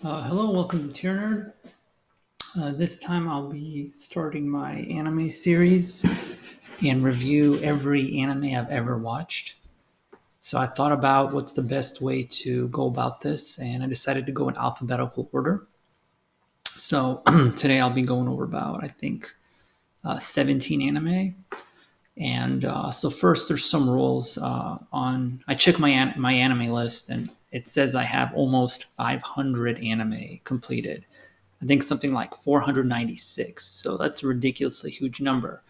Hello, welcome to Tier Nerd. This time I'll be starting my anime series and review every anime I've ever watched. So I thought about what's the best way to go about this, and I decided to go in alphabetical order. So today I'll be going over about, I think, 17 anime. And so first, there's some rules on. I check my anime list, and it says I have almost 500 anime completed. I think something like 496. So that's a ridiculously huge number.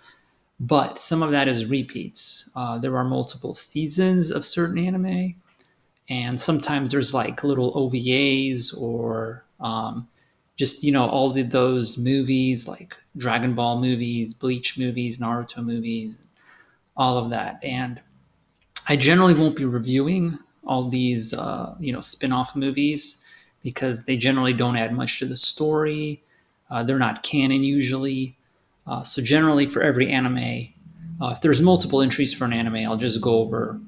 But some of that is repeats. There are multiple seasons of certain anime, and sometimes there's like little OVAs or just all of those movies like Dragon Ball movies, Bleach movies, Naruto movies, all of that. And I generally won't be reviewing all these spin-off movies because they generally don't add much to the story. They're not canon usually. So generally for every anime, if there's multiple entries for an anime, I'll just go over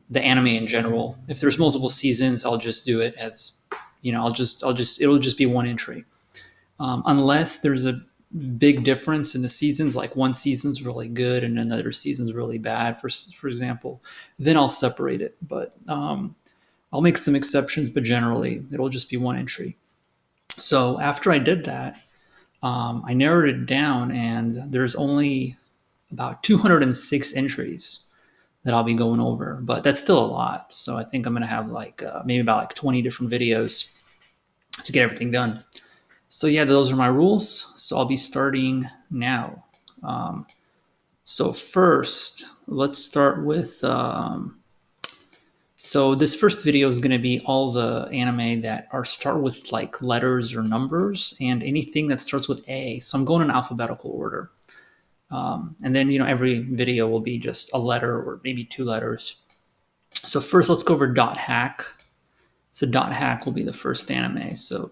the anime in general. If there's multiple seasons, I'll just do it as it'll just be one entry. Unless there's a big difference in the seasons, like one season's really good and another season's really bad, for example, then I'll separate it. But I'll make some exceptions, but generally it'll just be one entry. So after I did that, I narrowed it down, and there's only about 206 entries that I'll be going over, but that's still a lot. So I think I'm going to have maybe about like 20 different videos to get everything done. So yeah, those are my rules. So I'll be starting now. So first, let's start with. So this first video is going to be all the anime that are start with like letters or numbers, and anything that starts with A. So I'm going in alphabetical order. And then every video will be just a letter or maybe two letters. So first, let's go over Dot Hack. So Dot Hack will be the first anime. So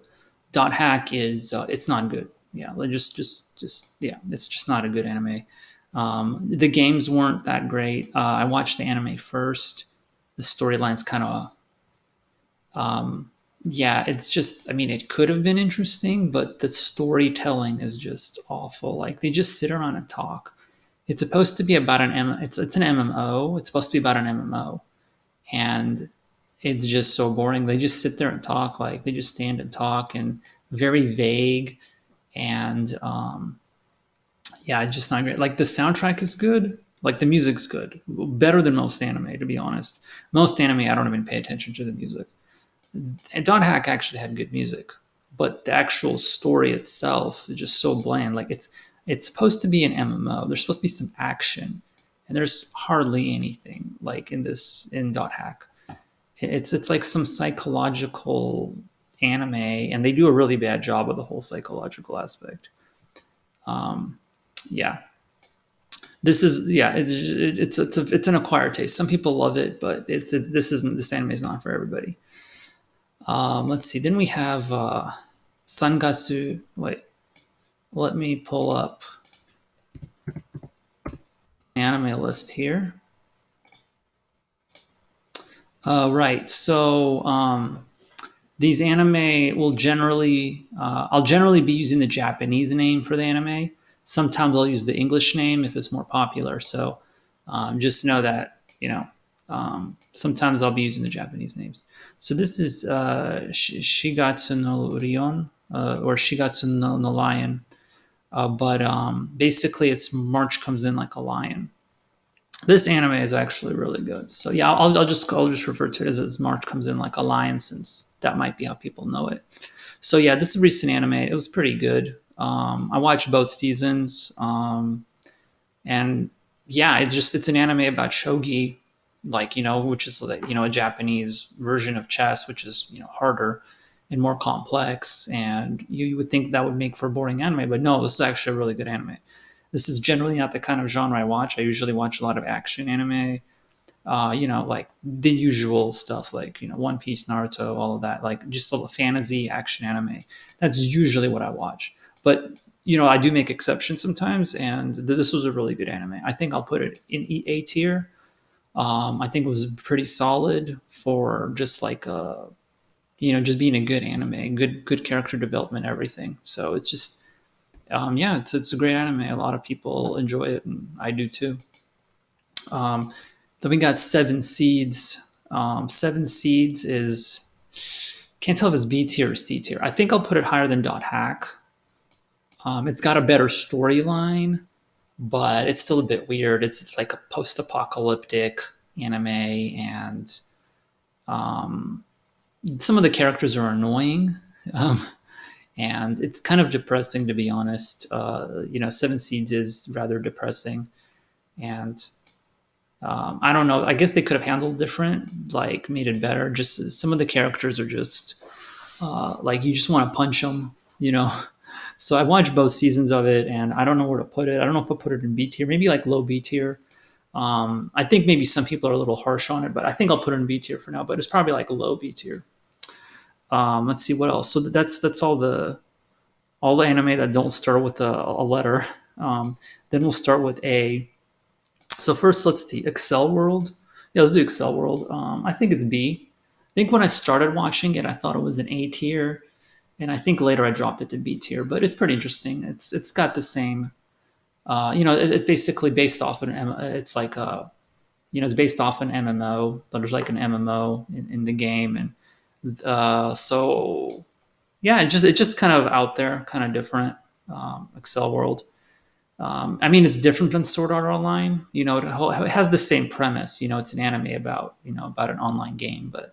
Dot Hack is it's not good. Yeah, just yeah, it's just not a good anime. The games weren't that great. I watched the anime first. The storyline's kind of yeah, it's just, I mean, it could have been interesting, but the storytelling is just awful. Like they just sit around and talk. It's supposed to be about it's an MMO. It's supposed to be about an MMO, and it's just so boring. They just sit there and talk. Like they just stand and talk, and very vague, and yeah, it's just not great. Like the soundtrack is good. Like the music's good, better than most anime, to be honest. Most anime, I don't even pay attention to the music. And Don Hack actually had good music, but the actual story itself is just so bland. Like it's supposed to be an MMO. There's supposed to be some action, and there's hardly anything like in Dot Hack. It's like some psychological anime, and they do a really bad job of the whole psychological aspect. Yeah, this is yeah. It's an acquired taste. Some people love it, but this anime is not for everybody. Let's see. Then we have Sangatsu. Wait, let me pull up anime list here. Right. So these anime will generally, I'll generally be using the Japanese name for the anime. Sometimes I'll use the English name if it's more popular. So just know that, sometimes I'll be using the Japanese names. So this is Shigatsu no Rion or Shigatsu no Lion. But basically, it's March comes in like a lion. This anime is actually really good. So yeah, I'll just refer to it as March comes in like a lion, since that might be how people know it. So yeah, this is a recent anime. It was pretty good. I watched both seasons, and yeah, it's an anime about shogi, like which is like a Japanese version of chess, which is harder and more complex. And you would think that would make for a boring anime, but no, this is actually a really good anime. This is generally not the kind of genre I watch. I usually watch a lot of action anime, like the usual stuff, like One Piece, Naruto, all of that, like just a little fantasy action anime. That's usually what I watch. But I do make exceptions sometimes, and this was a really good anime. I think I'll put it in A tier. I think it was pretty solid for just like a just being a good anime, good character development, everything. So it's just yeah, it's a great anime. A lot of people enjoy it, and I do too. Um, then we got Seven Seeds. Seven Seeds is can't tell if it's B tier or C tier. I think I'll put it higher than Dot Hack. It's got a better storyline, but it's still a bit weird. It's like a post-apocalyptic anime, and um, some of the characters are annoying, um, and it's kind of depressing to be honest. Seven Seeds is rather depressing, and I don't know. I guess they could have handled different, like made it better. Just some of the characters are just like you just want to punch them. So I watched both seasons of it, and I don't know where to put it. I don't know if I'll put it in B tier, maybe like low B tier. I think maybe some people are a little harsh on it, but I think I'll put it in B tier for now. But it's probably like a low B tier. Let's see what else. So that's all the anime that don't start with a letter. Then we'll start with A. So first, let's see, Excel World. Yeah, let's do Excel World. I think it's B. I think when I started watching it, I thought it was an A tier, and I think later I dropped it to B tier. But it's pretty interesting. It's got the same. It's basically based off an. It's like it's based off an MMO. But there's like an MMO in the game, and so yeah, it just kind of out there, kind of different. Excel World. I mean, it's different than Sword Art Online. It has the same premise. It's an anime about an online game, but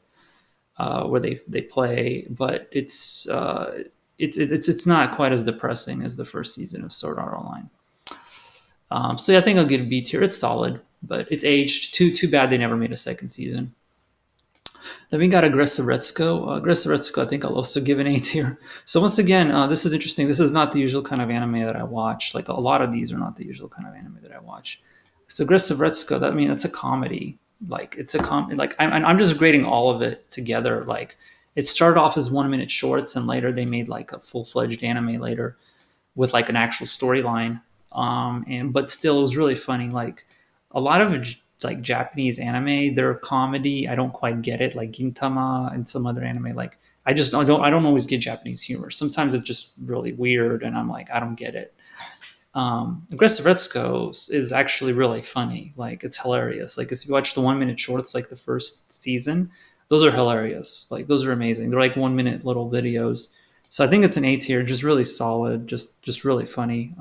where they play. But it's not quite as depressing as the first season of Sword Art Online. So yeah, I think I'll give it B tier. It's solid, but it's aged. Too bad they never made a second season. Then we got Aggressoretsuko. Aggressoretsuko, I think I'll also give an A tier. So once again, this is interesting. This is not the usual kind of anime that I watch. Like a lot of these are not the usual kind of anime that I watch. So Aggressoretsuko, that's a comedy. Like it's a Like I'm just grading all of it together. Like it started off as 1 minute shorts, and later they made like a full fledged anime later with like an actual storyline. And but still, it was really funny. Like a lot of like Japanese anime, their comedy, I don't quite get it. Like Gintama and some other anime, like I don't always get Japanese humor. Sometimes it's just really weird, and I'm like I don't get it. Aggressive Retsuko is actually really funny. Like it's hilarious. Like if you watch the 1 minute shorts, like the first season, those are hilarious. Like those are amazing. They're like 1 minute little videos. So I think it's an A tier, just really solid, just really funny.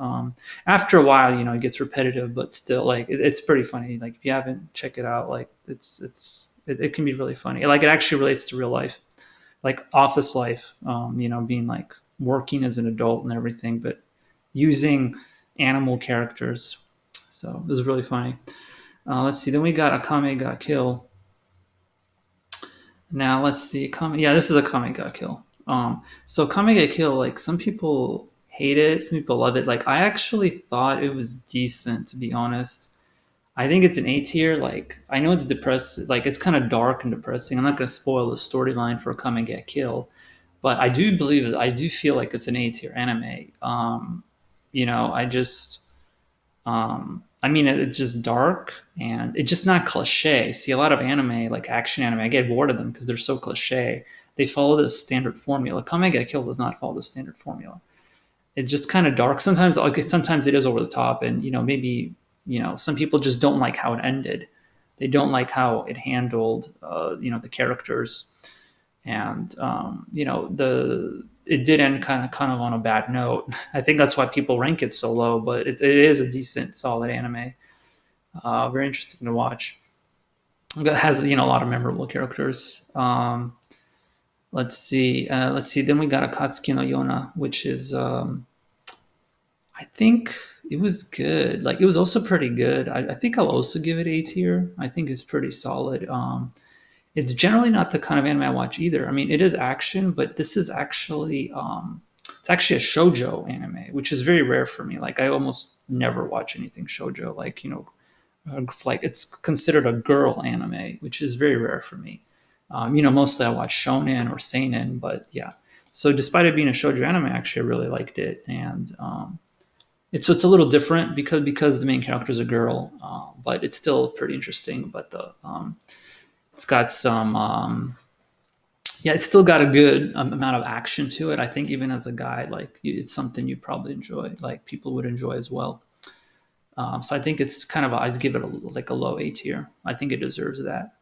After a while, it gets repetitive, but still, like it's pretty funny. Like if you haven't, check it out. Like it can be really funny. Like it actually relates to real life, like office life. Being like working as an adult and everything, but using animal characters. So it was really funny. Let's see. Then we got Akame Ga Kill. Now let's see. Yeah, this is Akame Ga Kill. So Akame Ga Kill, like some people hate it, some people love it. Like I actually thought it was decent, to be honest. I think it's an A tier. Like I know it's depressing, like it's kind of dark and depressing. I'm not going to spoil the storyline for Akame Ga Kill, but I do believe that I do feel like it's an A tier anime. I just I mean, it's just dark and it's just not cliche. See, a lot of anime, like action anime, I get bored of them because they're so cliche. They follow the standard formula. Kame Get Killed does not follow the standard formula. It's just kind of dark. Sometimes it is over the top, and maybe some people just don't like how it ended. They don't like how it handled, the characters, and the it did end kind of on a bad note. I think that's why people rank it so low, but it is a decent, solid anime. Very interesting to watch. It has a lot of memorable characters. Let's see. Then we got a Katsuki no Yona, which is I think it was good. Like it was also pretty good. I think I'll also give it A tier. I think it's pretty solid. It's generally not the kind of anime I watch either. I mean, it is action, but this is actually it's actually a shojo anime, which is very rare for me. Like I almost never watch anything shojo. Like it's considered a girl anime, which is very rare for me. Mostly I watch shonen or seinen, but yeah. So despite it being a shoujo anime, actually I really liked it, and it's a little different because the main character is a girl, but it's still pretty interesting. But it's got some yeah, it's still got a good amount of action to it. I think even as a guy, like it's something you'd probably enjoy, like people would enjoy as well. So I think it's kind of I'd give it like a low A tier. I think it deserves that.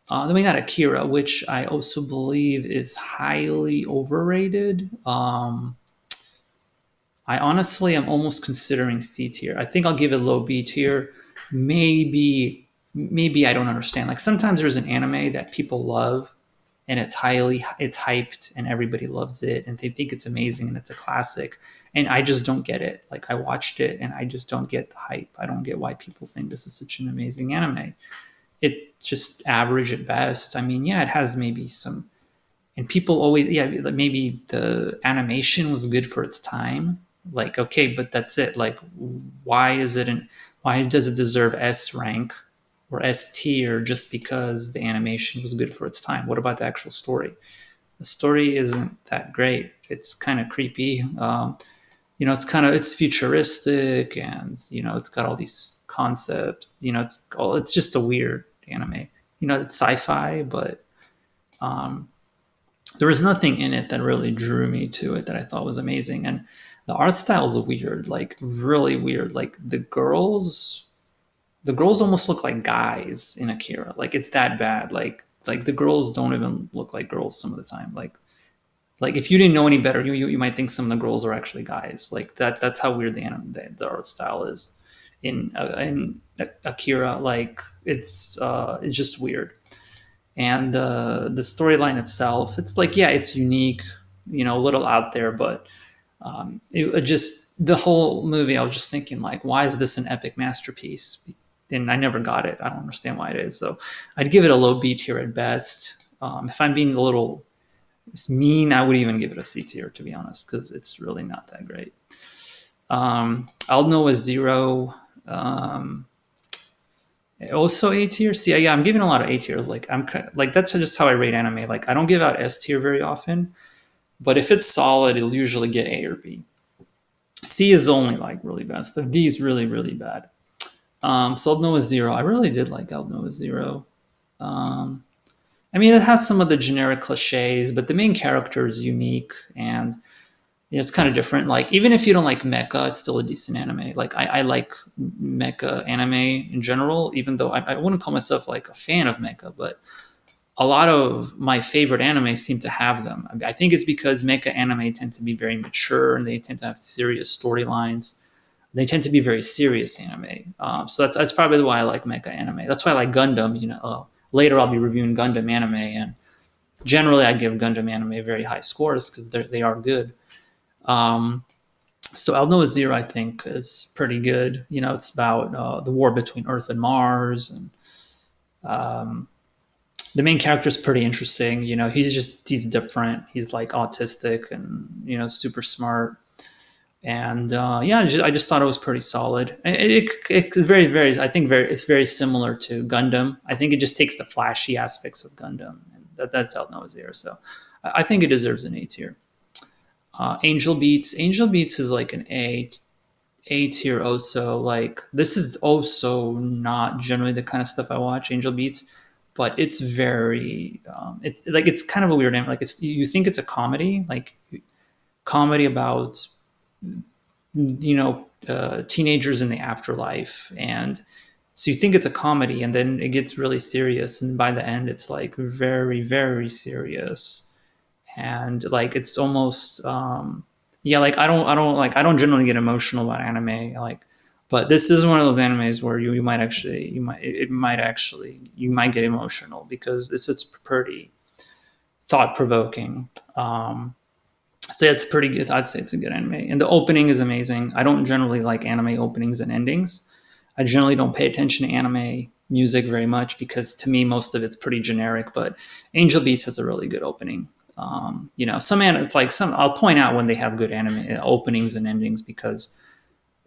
Then we got Akira, which I also believe is highly overrated. I honestly am almost considering C tier. I think I'll give it low B tier. Maybe I don't understand. Like sometimes there's an anime that people love and it's hyped and everybody loves it and they think it's amazing and it's a classic. And I just don't get it. Like I watched it and I just don't get the hype. I don't get why people think this is such an amazing anime. It's just average at best. I mean, yeah, it has maybe some, and people always, yeah, maybe the animation was good for its time. Like, okay, but that's it. Like, why is it an, why does it deserve S rank or S tier just because the animation was good for its time? What about the actual story? The story isn't that great. It's kind of creepy. It's futuristic, and it's got all these concepts. It's just a weird anime. It's sci-fi, but there was nothing in it that really drew me to it that I thought was amazing. And the art style is weird, like really weird. Like the girls almost look like guys in Akira. Like it's that bad. Like the girls don't even look like girls some of the time. Like if you didn't know any better, you might think some of the girls are actually guys. Like that's how weird the art style is in Akira. Like it's just weird. And the storyline itself, it's like, yeah, it's unique, a little out there, but it just, the whole movie, I was just thinking, like, why is this an epic masterpiece? And I never got it. I don't understand why it is. So I'd give it a low B tier at best. If I'm being a little mean, I would even give it a C tier, to be honest, because it's really not that great. I'll know a zero. Also A tier. See, yeah, I'm giving a lot of A tiers. Like that's just how I rate anime. Like I don't give out S tier very often, but if it's solid, it'll usually get A or B. C is only like really bad stuff. D is really really bad. So I'll know a zero. I really did like I'll know a zero. Um, I mean, it has some of the generic cliches, but the main character is unique and it's kind of different. Like even if you don't like mecha, it's still a decent anime. Like I like mecha anime in general, even though I wouldn't call myself like a fan of mecha, but a lot of my favorite anime seem to have them. I think it's because mecha anime tend to be very mature and they tend to have serious storylines. They tend to be very serious anime. So that's probably why I like mecha anime. That's why I like Gundam. Later I'll be reviewing Gundam anime, and generally I give Gundam anime very high scores because they are good. Um, so I'll know a zero, I think, is pretty good. It's about the war between Earth and Mars, and the main character is pretty interesting. He's different. He's like autistic and super smart. And yeah, I just thought it was pretty solid. It's very very. I think it's very similar to Gundam. I think it just takes the flashy aspects of Gundam, and that's how Noah's there. So I think it deserves an A tier. Angel Beats. Angel Beats is like an A tier also. Like this is also not generally the kind of stuff I watch. Angel Beats, but it's very it's kind of a weird name. Like you think it's a comedy, like comedy about teenagers in the afterlife, and so you think it's a comedy, and then it gets really serious, and by the end it's like very very serious, and like it's almost yeah, like I don't generally get emotional about anime, like, but this is one of those animes where you might actually you might get emotional because it's pretty thought provoking. So yeah, it's pretty good. I'd say it's a good anime, and the opening is amazing. I don't generally like anime openings and endings. I generally don't pay attention to anime music very much because to me most of it's pretty generic. But Angel Beats has a really good opening. It's like some. I'll point out when they have good anime openings and endings because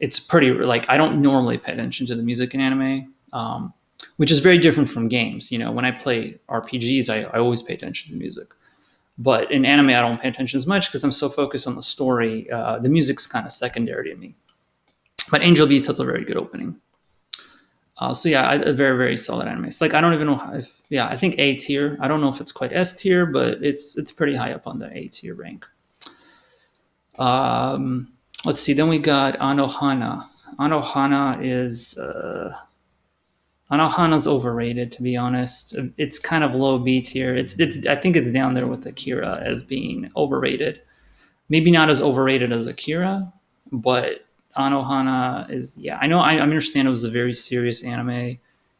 it's pretty. Like I don't normally pay attention to the music in anime, which is very different from games. When I play RPGs, I always pay attention to the music. But in anime, I don't pay attention as much because I'm so focused on the story. The music's kind of secondary to me. But Angel Beats has a very good opening. So yeah, a very very solid anime. It's like I don't even know how, if yeah, I think A tier. I don't know if it's quite S tier, but it's pretty high up on the A tier rank. Um, let's see. Then we got Anohana. Anohana is Anohana's overrated, to be honest. It's kind of low B tier. It's I think it's down there with Akira as being overrated. Maybe not as overrated as Akira, but Anohana is, yeah. I understand it was a very serious anime,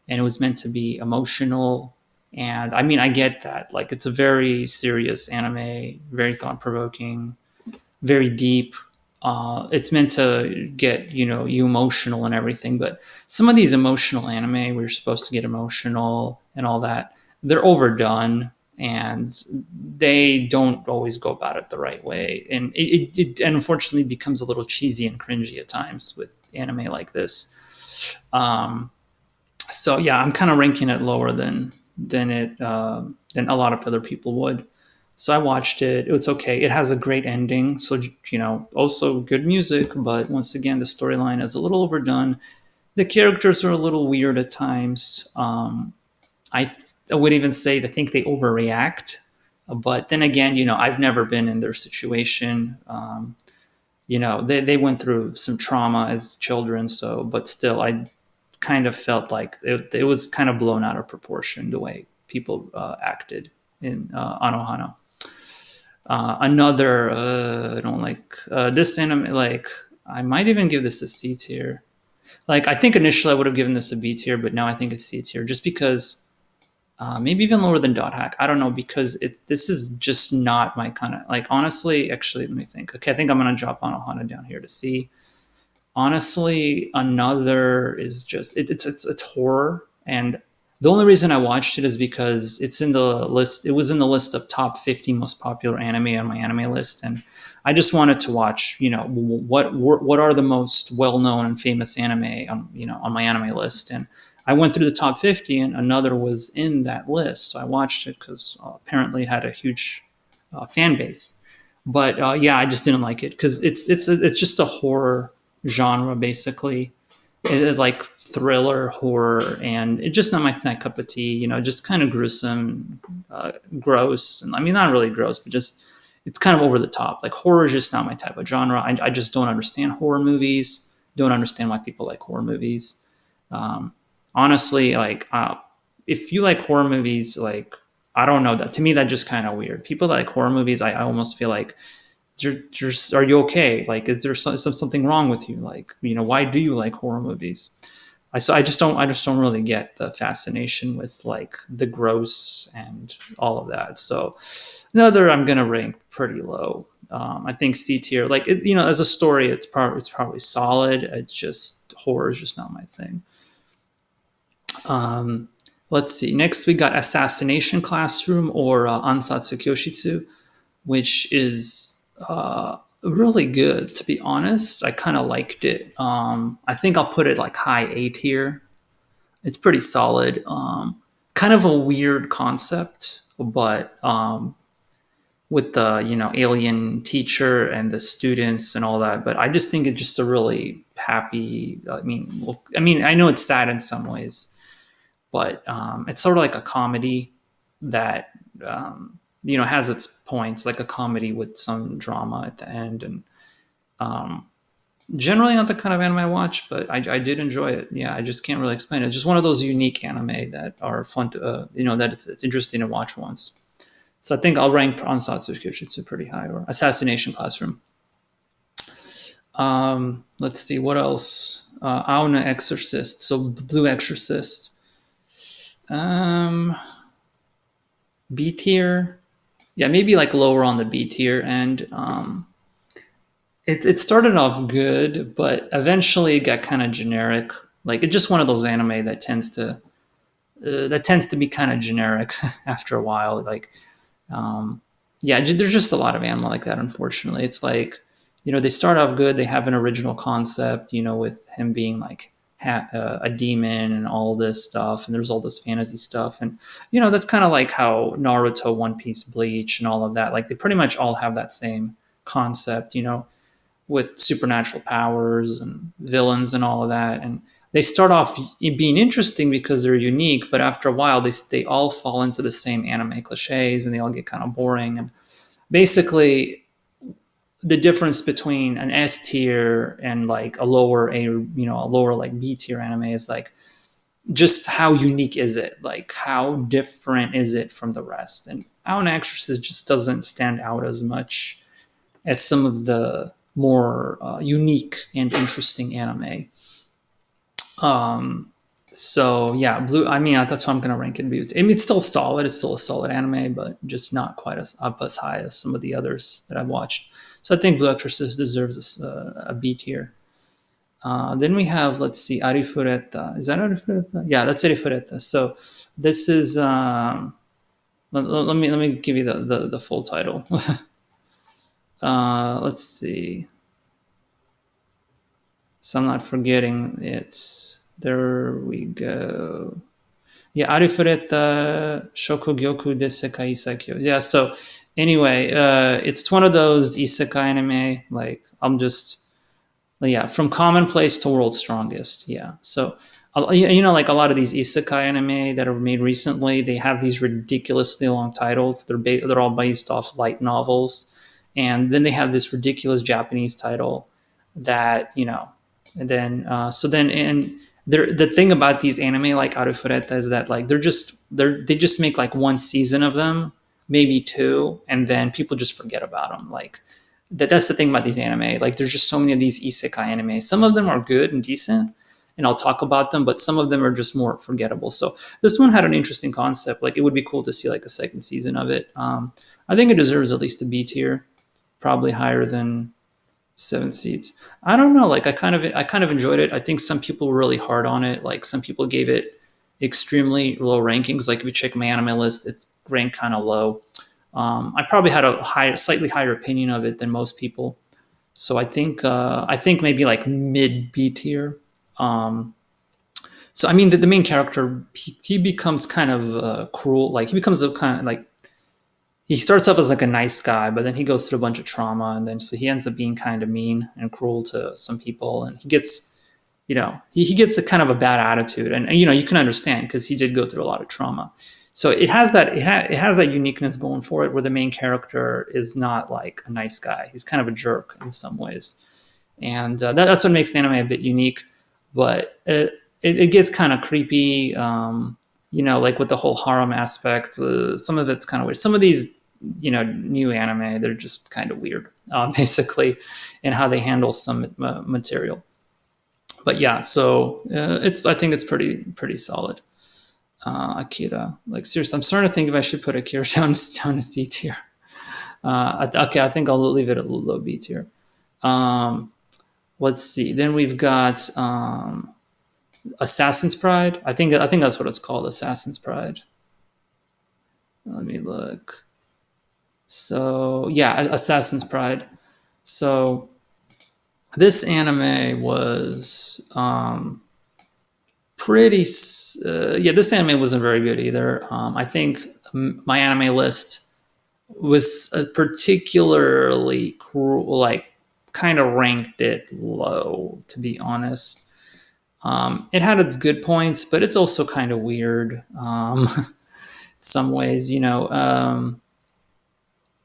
and it was meant to be emotional. And I mean, I get that. Like, it's a very serious anime, very thought provoking, very deep. It's meant to get you emotional and everything, but some of these emotional anime where you're supposed to get emotional and all that, they're overdone, and they don't always go about it the right way, and it unfortunately becomes a little cheesy and cringy at times with anime like this. So yeah, I'm kind of ranking it lower than a lot of other people would. So I watched it. It was okay. It has a great ending. So, also good music, but once again, the storyline is a little overdone. The characters are a little weird at times. I, I would even say I think they overreact. But then again, I've never been in their situation. They went through some trauma as children. So, but still, I kind of felt like it was kind of blown out of proportion the way people acted in Anohana. Another I don't like this anime. Like, I might even give this a C tier. Like, I think initially I would have given this a B tier, but now I think it's C tier just because maybe even lower than Dot Hack. I don't know, because this is just not my kind of, like, honestly. Actually, let me think. Okay, I think I'm gonna drop Anohana down here to C. Honestly, another is just it's horror, and the only reason I watched it is because it's in the list. It was in the list of top 50 most popular anime on my anime list, and I just wanted to watch. What are the most well known and famous anime on my anime list, and I went through the top 50, and another was in that list. So I watched it because apparently it had a huge fan base. But yeah, I just didn't like it because it's just a horror genre basically. It's like thriller horror, and it's just not my cup of tea. Just kind of gruesome, gross, and I mean, not really gross, but just it's kind of over the top. Like, horror is just not my type of genre. I just don't understand horror movies. Don't understand why people like horror movies. Um, honestly, like, if you like horror movies, like, I don't know, that to me that just kind of weird. People that like horror movies, I almost feel like are you okay? Like, is there something wrong with you? Like, why do you like horror movies? I just don't really get the fascination with, like, the gross and all of that. So another, I'm gonna rank pretty low. I think C tier. Like, as a story, it's probably solid. It's just horror is just not my thing. Um, let's see. Next, we got Assassination Classroom, or Ansatsu Kyoshitsu, which is really good, to be honest. I kind of liked it. I think I'll put it like high A tier. It's pretty solid. Kind of a weird concept, but with the alien teacher and the students and all that. But I just think it's just a really happy. I know it's sad in some ways, but it's sort of like a comedy that has its points, like a comedy with some drama at the end. And generally not the kind of anime I watch, but I did enjoy it. Yeah, I just can't really explain it. It's just one of those unique anime that are fun to that it's interesting to watch once. So I think I'll rank Ansatsu Kyushitsu pretty high, or Assassination Classroom. Let's see what else. Aona Exorcist, so Blue Exorcist. Um, B tier. Yeah, maybe like lower on the B tier end. It started off good, but eventually it got kind of generic. Like, it's just one of those anime that tends to be kind of generic after a while. Like, yeah, there's just a lot of anime like that. Unfortunately, it's like, they start off good. They have an original concept, with him being like a demon and all this stuff, and there's all this fantasy stuff, and that's kind of like how Naruto, One Piece, Bleach, and all of that. Like, they pretty much all have that same concept, with supernatural powers and villains and all of that. And they start off being interesting because they're unique, but after a while they all fall into the same anime cliches and they all get kind of boring. And basically, the difference between an S tier and like a lower a lower like B tier anime is like just how unique is it? Like how different is it from the rest? And Out Actresses just doesn't stand out as much as some of the more unique and interesting anime. Um, so yeah, Blue. I mean, that's why I'm gonna rank it. I mean, it's still solid. It's still a solid anime, but just not quite as up as high as some of the others that I've watched. So I think Blue Exorcist deserves a B tier. Then we have, let's see, Arifureta. Is that Arifureta? Yeah, that's Arifureta. So this is. Let me give you the full title. Let's see. So I'm not forgetting it. There we go. Yeah, Arifureta Shokugyoku de Sekai Isekyo. Yeah, so anyway, it's one of those isekai anime. Like, yeah, from commonplace to world's strongest. Yeah. So, like a lot of these isekai anime that are made recently, they have these ridiculously long titles. They're all based off light novels, and then they have this ridiculous Japanese title that and then so then and the thing about these anime like Arufureta is that like they just make like one season of them, maybe two, and then people just forget about them. Like that's the thing about these anime. Like there's just so many of these isekai anime. Some of them are good and decent, and I'll talk about them, but some of them are just more forgettable. So this one had an interesting concept. Like it would be cool to see like a second season of it. I think it deserves at least a B tier, probably higher than Seven Seeds. I don't know. Like I kind of enjoyed it. I think some people were really hard on it. Like some people gave it extremely low rankings. Like if you check my anime list, it's ranked kind of low. I probably had slightly higher opinion of it than most people. So I think maybe like mid B tier. Um, so I mean, the main character he becomes kind of cruel. Like he becomes a kind of like he starts up as like a nice guy, but then he goes through a bunch of trauma, and then so he ends up being kind of mean and cruel to some people, and he gets he gets a kind of a bad attitude, and you can understand because he did go through a lot of trauma. So it has that uniqueness going for it, where the main character is not like a nice guy; he's kind of a jerk in some ways, and that's what makes the anime a bit unique. But it gets kind of creepy, like with the whole harem aspect. Some of it's kind of weird. Some of these new anime, they're just kind of weird, basically, in how they handle some material. But yeah, so I think it's pretty solid. Akira, like seriously, I'm starting to think if I should put Akira down as D tier. Okay, I think I'll leave it at low B tier. Um, let's see. Then we've got Assassin's Pride. I think that's what it's called, Assassin's Pride. Let me look. So yeah, Assassin's Pride. So this anime was pretty. Yeah, this anime wasn't very good either. I think my anime list was particularly cruel. Like, kind of ranked it low, to be honest. It had its good points, but it's also kind of weird. In some ways,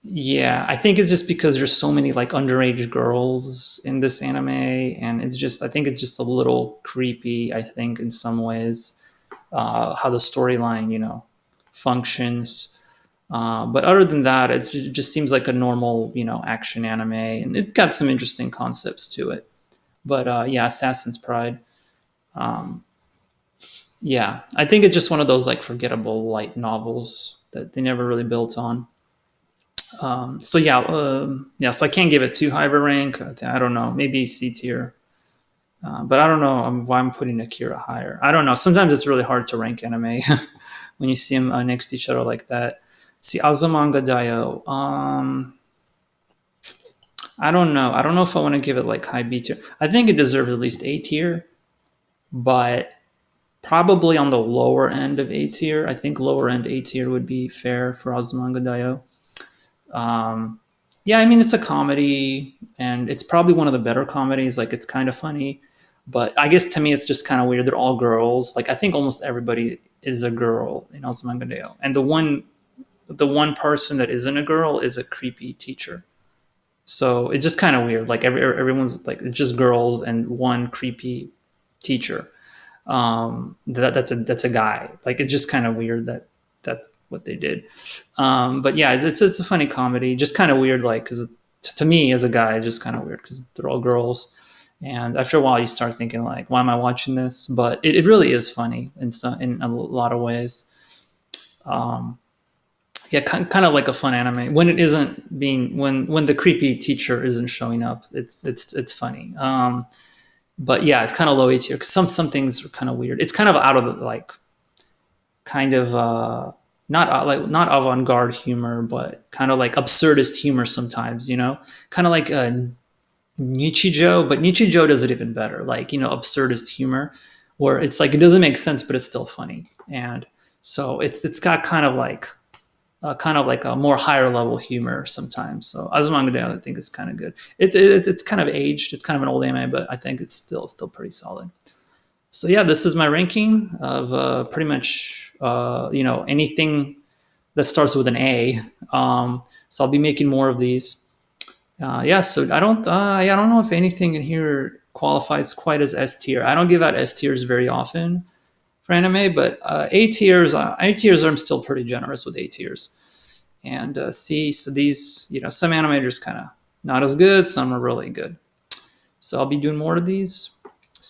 yeah, I think it's just because there's so many like underage girls in this anime, and I think it's just a little creepy. I think in some ways, how the storyline, functions. But other than that, it just seems like a normal, action anime, and it's got some interesting concepts to it. But yeah, Assassin's Pride. Um, yeah, I think it's just one of those like forgettable light novels that they never really built on. So yeah, so I can't give it too high of a rank. I don't know, maybe C tier, but I don't know why I'm putting Akira higher. I don't know. Sometimes it's really hard to rank anime when you see them next to each other like that. See, Azumanga Daioh. I don't know. I don't know if I want to give it like high B tier. I think it deserves at least A tier, but probably on the lower end of A tier. I think lower end A tier would be fair for Azumanga Daioh. Yeah, I mean it's a comedy, and it's probably one of the better comedies. Like it's kind of funny, But I guess to me, it's just kind of weird. They're all girls. Like I think almost everybody is a girl in Ozumangadeo, and the one person that isn't a girl is a creepy teacher. So it's just kind of weird. Like everyone's like it's just girls and one creepy teacher. That's a guy. Like it's just kind of weird that that's what they did. But yeah, it's a funny comedy. Just kind of weird, like because to me as a guy, just kind of weird because they're all girls. And after a while, you start thinking like, why am I watching this? But it really is funny in a lot of ways. Um, yeah, kind of like a fun anime when it isn't being when the creepy teacher isn't showing up. It's funny. But yeah, it's kind of low A tier because some things are kind of weird. It's kind of out of the like kind of not like not avant-garde humor, but kind of like absurdist humor sometimes. Kind of like Nichijou, but Nichijou does it even better. Like absurdist humor, where it's like it doesn't make sense, but it's still funny, and so it's got kind of like a more higher level humor sometimes. So Azumanga I think is kind of good. It's kind of aged. It's kind of an old anime, but I think it's still pretty solid. So yeah, this is my ranking of pretty much anything that starts with an A. So I'll be making more of these. Yeah, so I don't know if anything in here qualifies quite as S tier. I don't give out S tiers very often for anime, but A tiers I'm still pretty generous with A tiers. And so these, some anime are just kind of not as good, some are really good. So I'll be doing more of these.